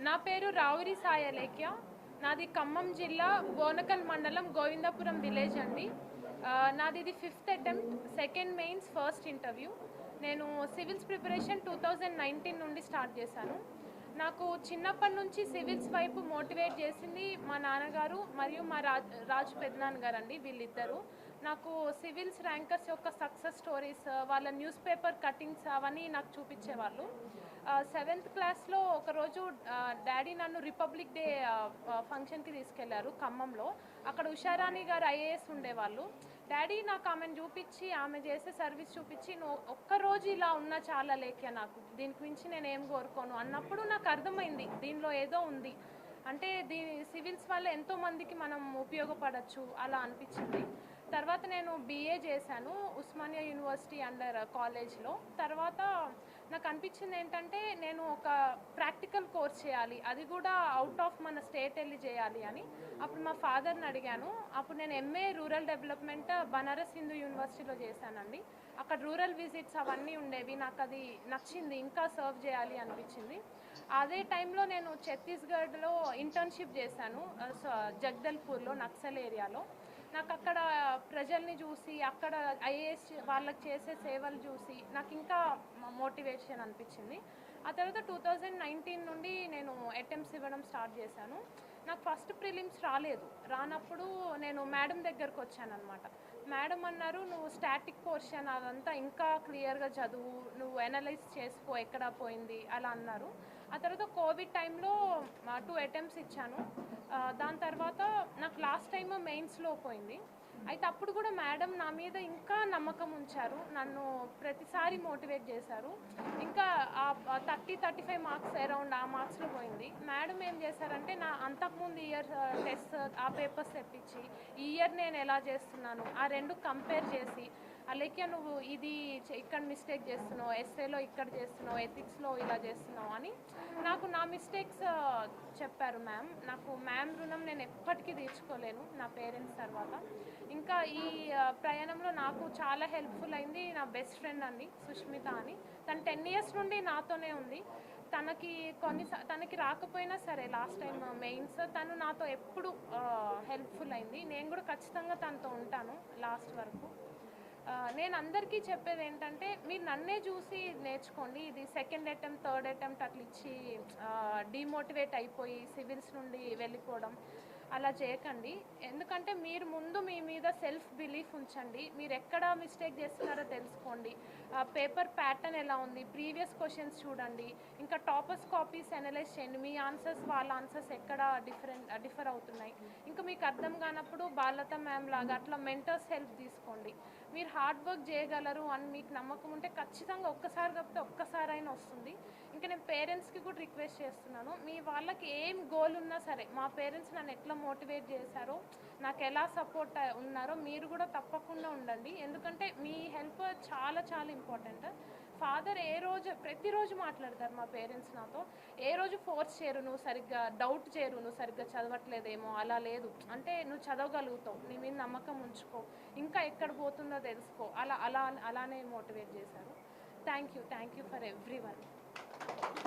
నా పేరు రావురి సాయలేఖ్య. నాది ఖమ్మం జిల్లా బోనకల్ మండలం గోవిందపురం విలేజ్ అండి. నాది ఇది 5th attempt, second mains, first interview. నేను సివిల్స్ ప్రిపరేషన్ 2019 నుండి స్టార్ట్ చేశాను. నాకు చిన్నప్పటి నుంచి సివిల్స్ వైపు మోటివేట్ చేసింది మా నాన్నగారు మరియు మా రాజు పెద్దనాన్నగారు అండి. వీళ్ళిద్దరూ నాకు సివిల్స్ ర్యాంకర్స్ యొక్క సక్సెస్ స్టోరీస్, వాళ్ళ న్యూస్ పేపర్ కటింగ్స్ అవన్నీ నాకు చూపించేవాళ్ళు. 7th క్లాస్లో ఒకరోజు డాడీ నన్ను రిపబ్లిక్ డే ఫంక్షన్కి తీసుకెళ్లారు ఖమ్మంలో. అక్కడ ఉషారాణి గారు ఐఏఎస్ ఉండేవాళ్ళు. డాడీ నాకు ఆమెను చూపించి, ఆమె చేసే సర్వీస్ చూపించి, నువ్వు ఒక్కరోజు ఇలా ఉన్నా చాలా లేఖ్య, నాకు దీనికి మించి నేను ఏం కోరుకోను అన్నప్పుడు నాకు అర్థమైంది దీనిలో ఏదో ఉంది. అంటే సివిల్స్ వల్ల ఎంతోమందికి మనం ఉపయోగపడచ్చు అలా అనిపించింది. తర్వాత నేను BA చేశాను ఉస్మానియా యూనివర్సిటీ అండర్ కాలేజ్లో. తర్వాత నాకు అనిపించింది ఏంటంటే నేను ఒక ప్రాక్టికల్ కోర్స్ చేయాలి, అది కూడా అవుట్ ఆఫ్ మన స్టేట్ వెళ్ళి చేయాలి అని. అప్పుడు మా ఫాదర్ని అడిగాను. అప్పుడు నేను MA rural development Banaras Hindu యూనివర్సిటీలో చేశానండి. అక్కడ రూరల్ విజిట్స్ అవన్నీ ఉండేవి. నాకు అది నచ్చింది, ఇంకా సర్వ్ చేయాలి అనిపించింది. అదే టైంలో నేను ఛత్తీస్గఢ్లో ఇంటర్న్షిప్ చేశాను, జగదల్పూర్లో, నక్సల్ ఏరియాలో. నాకు అక్కడ ప్రజల్ని చూసి, అక్కడ IAS వాళ్ళకి చేసే సేవలు చూసి నాకు ఇంకా మోటివేషన్ అనిపించింది. ఆ తర్వాత 2019 నుండి నేను అటెంప్ట్స్ ఇవ్వడం స్టార్ట్ చేశాను. నాకు ఫస్ట్ ప్రిలిమ్స్ రానప్పుడు నేను మేడం దగ్గరకు వచ్చాను అనమాట. మేడం అన్నారు, నువ్వు స్టాటిక్ పోర్షన్ అదంతా ఇంకా క్లియర్గా చదువు, నువ్వు అనలైజ్ చేసుకో ఎక్కడ పోయింది అలా అన్నారు. ఆ తర్వాత కోవిడ్ టైంలో 2 అటెంప్ట్స్ ఇచ్చాను. దాని తర్వాత నాకు లాస్ట్ టైం మెయిన్స్లో పోయింది. అయితే అప్పుడు కూడా మేడం నా మీద ఇంకా నమ్మకం ఉంచారు, నన్ను ప్రతిసారి మోటివేట్ చేశారు. ఇంకా 30-35 మార్క్స్ అరౌండ్ ఆ మార్క్స్లో పోయింది. మేడం ఏం చేశారంటే నా అంతకుముందు ఇయర్ టెస్ట్ ఆ పేపర్స్ తెప్పించి ఈ ఇయర్ నేను ఎలా చేస్తున్నాను ఆ రెండు కంపేర్ చేసి, అలాగే నువ్వు ఇది ఇక్కడ మిస్టేక్ చేస్తున్నావు, ఎస్ఏలో ఇక్కడ చేస్తున్నావు, ఎథిక్స్లో ఇలా చేస్తున్నావు అని నాకు నా మిస్టేక్స్ చెప్పారు మ్యామ్. నాకు మ్యామ్ రుణం నేను ఎప్పటికీ తీర్చుకోలేను నా పేరెంట్స్ తర్వాత. ఇంకా ఈ ప్రయాణంలో నాకు చాలా హెల్ప్ఫుల్ అయింది నా బెస్ట్ ఫ్రెండ్ అండి, సుష్మిత అని. తను 10 years నుండి నాతోనే ఉంది. తనకి రాకపోయినా సరే లాస్ట్ టైం మెయిన్స్ తను నాతో ఎప్పుడు హెల్ప్ఫుల్ అయింది. నేను కూడా ఖచ్చితంగా తనతో ఉంటాను లాస్ట్ వరకు. నేను అందరికీ చెప్పేది ఏంటంటే, మీరు నన్నే చూసి నేర్చుకోండి. ఇది సెకండ్ అటెంప్ట్, థర్డ్ అటెంప్ట్ అట్లా ఇచ్చి డిమోటివేట్ అయిపోయి సివిల్స్ నుండి వెళ్ళిపోవడం అలా చేయకండి. ఎందుకంటే మీరు ముందు మీ మీద సెల్ఫ్ బిలీఫ్ ఉంచండి. మీరు ఎక్కడ మిస్టేక్ చేస్తున్నారో తెలుసుకోండి. పేపర్ ప్యాటర్న్ ఎలా ఉంది, ప్రీవియస్ క్వశ్చన్స్ చూడండి. ఇంకా టాపర్స్ కాపీస్ అనలైజ్ చేయండి. మీ ఆన్సర్స్ వాళ్ళ ఆన్సర్స్ ఎక్కడ డిఫర్ అవుతున్నాయి. ఇంకా మీకు అర్థం కానప్పుడు బాలత మ్యామ్ లాగా అట్లా మెంటర్స్ హెల్ప్ తీసుకోండి. మీరు హార్డ్ వర్క్ చేయగలరు అని మీకు నమ్మకం ఉంటే ఖచ్చితంగా ఒక్కసారి కాకపోతే ఒక్కసారైనా వస్తుంది. ఇంకా నేను పేరెంట్స్కి కూడా రిక్వెస్ట్ చేస్తున్నాను, మీ వాళ్ళకి ఏం గోల్ ఉన్నా సరే, మా పేరెంట్స్ నన్ను ఎట్లా మోటివేట్ చేశారో, నాకు ఎలా సపోర్ట్ ఉన్నారో మీరు కూడా తప్పకుండా ఉండండి. ఎందుకంటే మీ హెల్ప్ చాలా చాలా ఇంపార్టెంట్. ఫాదర్ ప్రతిరోజు మాట్లాడతారు మా పేరెంట్స్ నాతో. ఏ రోజు ఫోర్స్ చేయరు, నువ్వు సరిగ్గా డౌట్ చేయరు, నువ్వు సరిగ్గా చదవట్లేదేమో, అలా లేదు. అంటే నువ్వు చదవగలుగుతావు, నీ మీద నమ్మకం ఉంచుకో, ఇంకా ఎక్కడ పోతుందో తెలుసుకో, అలానే మోటివేట్ చేశారు. Thank you for everyone.